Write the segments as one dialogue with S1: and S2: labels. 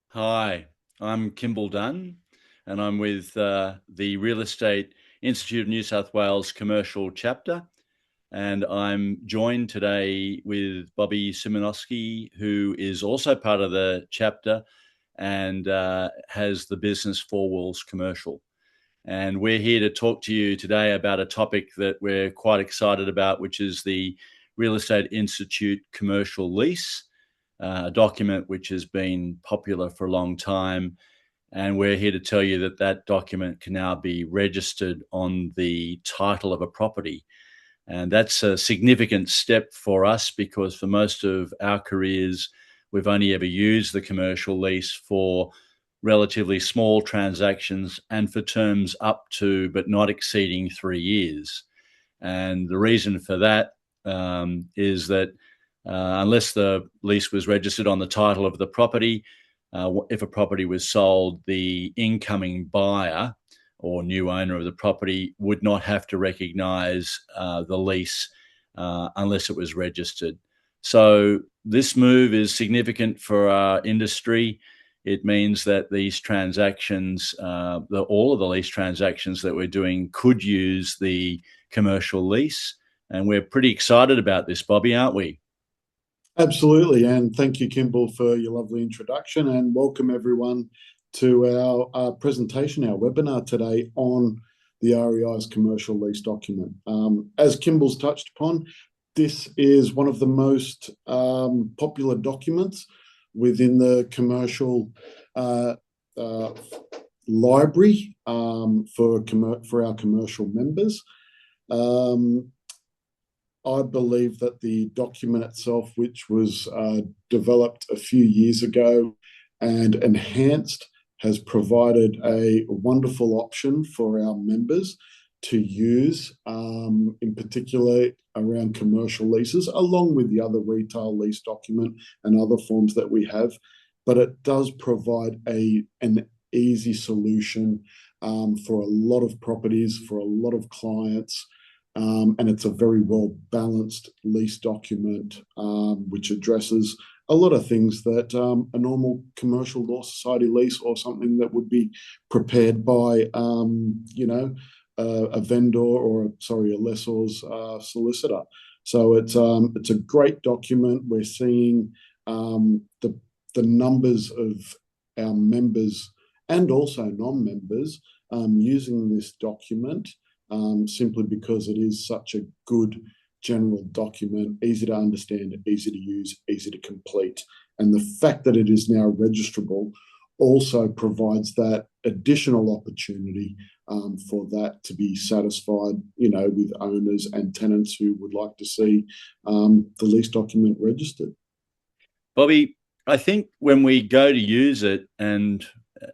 S1: Hi, I'm Kymbal Dunne, and I'm with the Real Estate Institute of New South Wales commercial chapter. And I'm joined today with Bobby Suminoski, who is also part of the chapter and has the business Four Walls Commercial. And we're here to talk to you today about a topic that we're quite excited about, which is the Real Estate Institute commercial lease, a document which has been popular for a long time. And we're here to tell you that that document can now be registered on the title of a property. And that's a significant step for us because for most of our careers, we've only ever used the commercial lease for relatively small transactions and for terms up to but not exceeding 3 years. And the reason for that is that unless the lease was registered on the title of the property, if a property was sold, the incoming buyer or new owner of the property would not have to recognise the lease unless it was registered. So this move is significant for our industry. It means that these transactions, all of the lease transactions that we're doing could use the commercial lease. And we're pretty excited about this, Bobby, aren't we?
S2: Absolutely, and thank you, Kymbal, for your lovely introduction, and welcome everyone to our presentation, our webinar today on the REI's commercial lease document. As Kymbal's touched upon, this is one of the most popular documents within the commercial library for our commercial members. I believe that the document itself, which was developed a few years ago and enhanced, has provided a wonderful option for our members to use, in particular around commercial leases, along with the other retail lease document and other forms that we have. But it does provide an easy solution for a lot of properties, for a lot of clients. And it's a very well balanced lease document, which addresses a lot of things that a normal commercial law society lease or something that would be prepared by, a vendor or a lessor's solicitor. So it's a great document. We're seeing the numbers of our members and also non-members using this document. Simply because it is such a good general document, easy to understand, easy to use, easy to complete. And the fact that it is now registrable also provides that additional opportunity for that to be satisfied, with owners and tenants who would like to see the lease document registered.
S1: Bobby, I think when we go to use it, and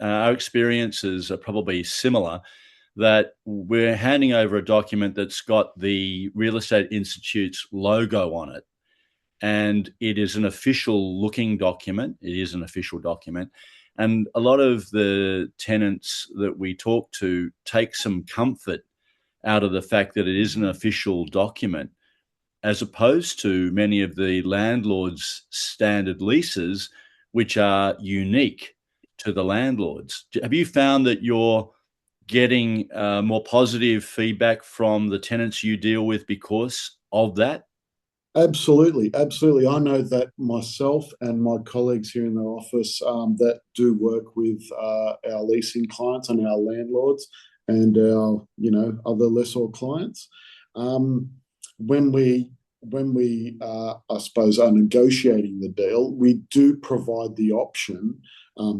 S1: our experiences are probably similar, that we're handing over a document that's got the Real Estate Institute's logo on it. And it is an official looking document. It is an official document. And a lot of the tenants that we talk to take some comfort out of the fact that it is an official document, as opposed to many of the landlords' standard leases, which are unique to the landlords. Have you found that you're getting more positive feedback from the tenants you deal with because of that?
S2: Absolutely, absolutely. I know that myself and my colleagues here in the office that do work with our leasing clients and our landlords and our, other lessor clients. When we I suppose, are negotiating the deal, we do provide the option,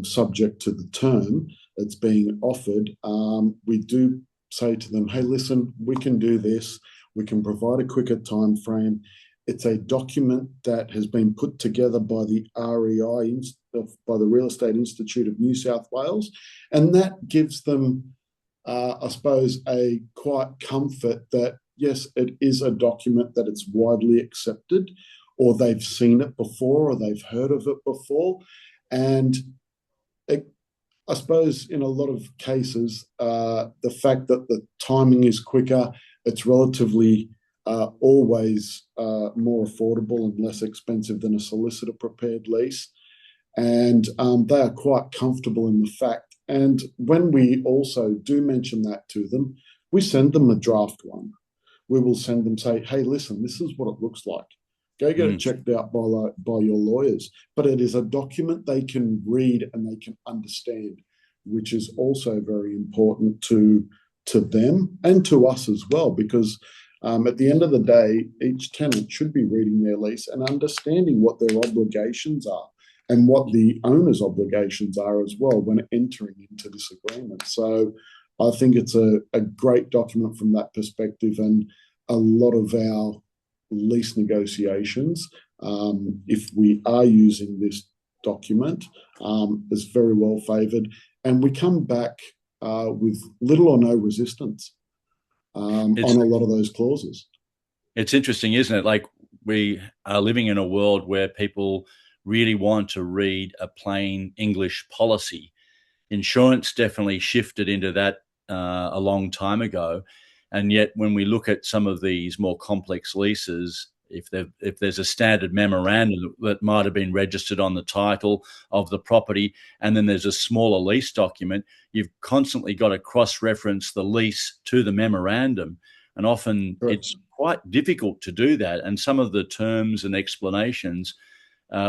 S2: subject to the term that's being offered. We do say to them, hey, listen, we can do this. We can provide a quicker time frame. It's a document that has been put together by the REI, by the Real Estate Institute of New South Wales. And that gives them, I suppose, a quiet comfort that, yes, it is a document that it's widely accepted, or they've seen it before, or they've heard of it before. And I suppose in a lot of cases, the fact that the timing is quicker, it's relatively are always more affordable and less expensive than a solicitor prepared lease. And they are quite comfortable in the fact. And when we also do mention that to them, we send them a draft one. We will send them, say, hey, listen, this is what it looks like. Go get it
S1: Mm.
S2: checked out by your lawyers. But it is a document they can read and they can understand, which is also very important to them and to us as well, because at the end of the day, each tenant should be reading their lease and understanding what their obligations are and what the owner's obligations are as well when entering into this agreement. So I think it's a great document from that perspective, and a lot of our lease negotiations, if we are using this document, is very well favoured, and we come back with little or no resistance on
S1: It's
S2: a lot of those clauses.
S1: it's interesting, isn't it? Like, we are living in a world where people really want to read a plain English policy. Insurance definitely shifted into that a long time ago, and yet when we look at some of these more complex leases, if there's a standard memorandum that might have been registered on the title of the property, and then there's a smaller lease document, you've constantly got to cross-reference the lease to the memorandum, and often
S2: Correct.
S1: it's quite difficult to do that. And some of the terms and explanations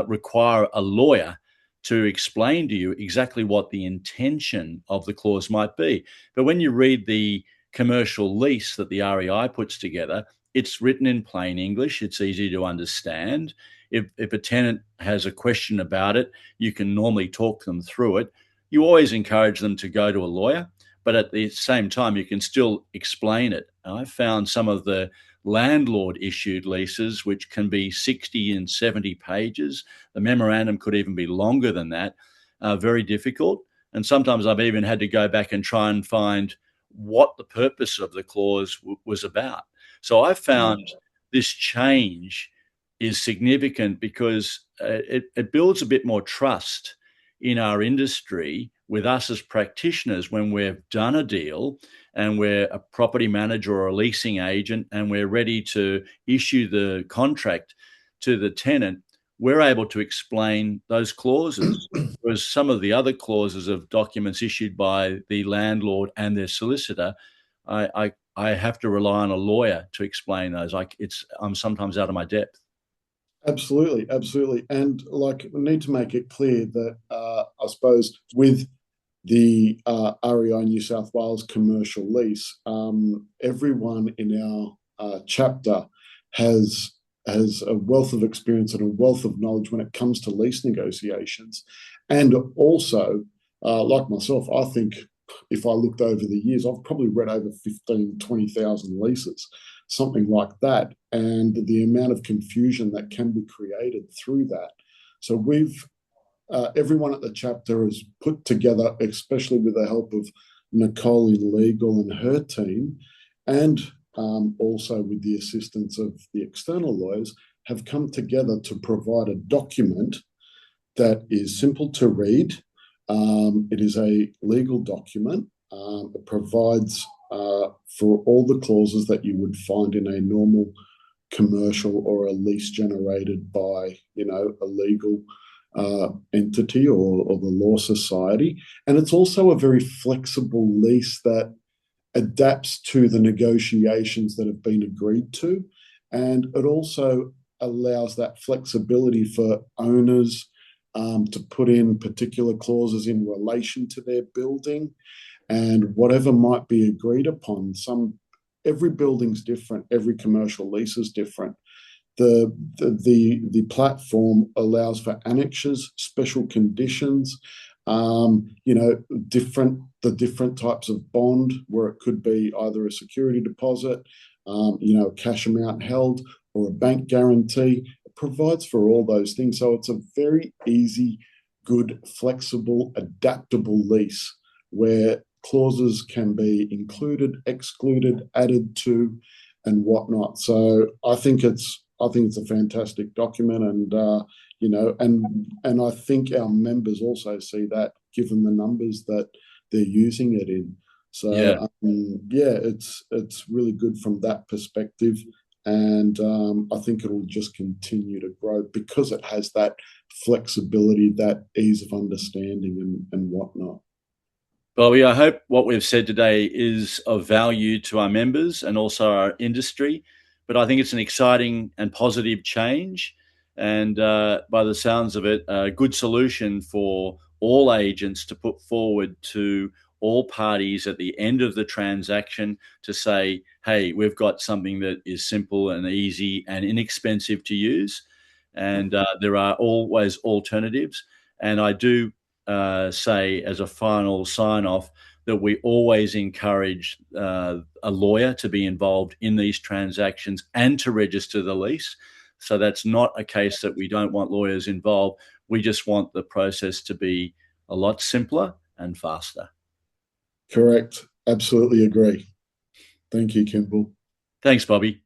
S1: require a lawyer to explain to you exactly what the intention of the clause might be. But when you read the commercial lease that the REI puts together, it's written in plain English. It's easy to understand. If a tenant has a question about it, you can normally talk them through it. You always encourage them to go to a lawyer, but at the same time, you can still explain it. And I've found some of the landlord issued leases, which can be 60 and 70 pages. The memorandum could even be longer than that, very difficult. And sometimes I've even had to go back and try and find what the purpose of the clause was about. So I've found this change is significant because it builds a bit more trust in our industry with us as practitioners when we've done a deal and we're a property manager or a leasing agent and we're ready to issue the contract to the tenant. We're able to explain those clauses, whereas some of the other clauses of documents issued by the landlord and their solicitor, I have to rely on a lawyer to explain those. I'm sometimes out of my depth.
S2: Absolutely, absolutely. And like, we need to make it clear that I suppose with the REI New South Wales commercial lease, everyone in our chapter has a wealth of experience and a wealth of knowledge when it comes to lease negotiations. And also, like myself, I think if I looked over the years, I've probably read over 15, 20,000 leases, something like that, and the amount of confusion that can be created through that. So everyone at the chapter has put together, especially with the help of Nicole in legal and her team, and also with the assistance of the external lawyers, have come together to provide a document that is simple to read. It is a legal document. It provides for all the clauses that you would find in a normal commercial or a lease generated by, a legal entity or the law society. And it's also a very flexible lease that adapts to the negotiations that have been agreed to. And it also allows that flexibility for owners to put in particular clauses in relation to their building and whatever might be agreed upon. Every building's different, every commercial lease is different. The platform allows for annexures, special conditions, different types of bond where it could be either a security deposit, a cash amount held, or a bank guarantee. It provides for all those things. So it's a very easy, good, flexible, adaptable lease where clauses can be included, excluded, added to, and whatnot. So I think it's a fantastic document, and and I think our members also see that, given the numbers that they're using it in.
S1: Yeah.
S2: So yeah, it's really good from that perspective, And I think it'll just continue to grow because it has that flexibility, that ease of understanding, and whatnot.
S1: Bobby, I hope what we've said today is of value to our members and also our industry. But I think it's an exciting and positive change. And by the sounds of it, a good solution for all agents to put forward to all parties at the end of the transaction to say, hey, we've got something that is simple and easy and inexpensive to use. And there are always alternatives. And I do say as a final sign off that we always encourage a lawyer to be involved in these transactions and to register the lease. So that's not a case that we don't want lawyers involved. We just want the process to be a lot simpler and faster.
S2: Correct. Absolutely agree. Thank you, Kymbal.
S1: Thanks, Bobby.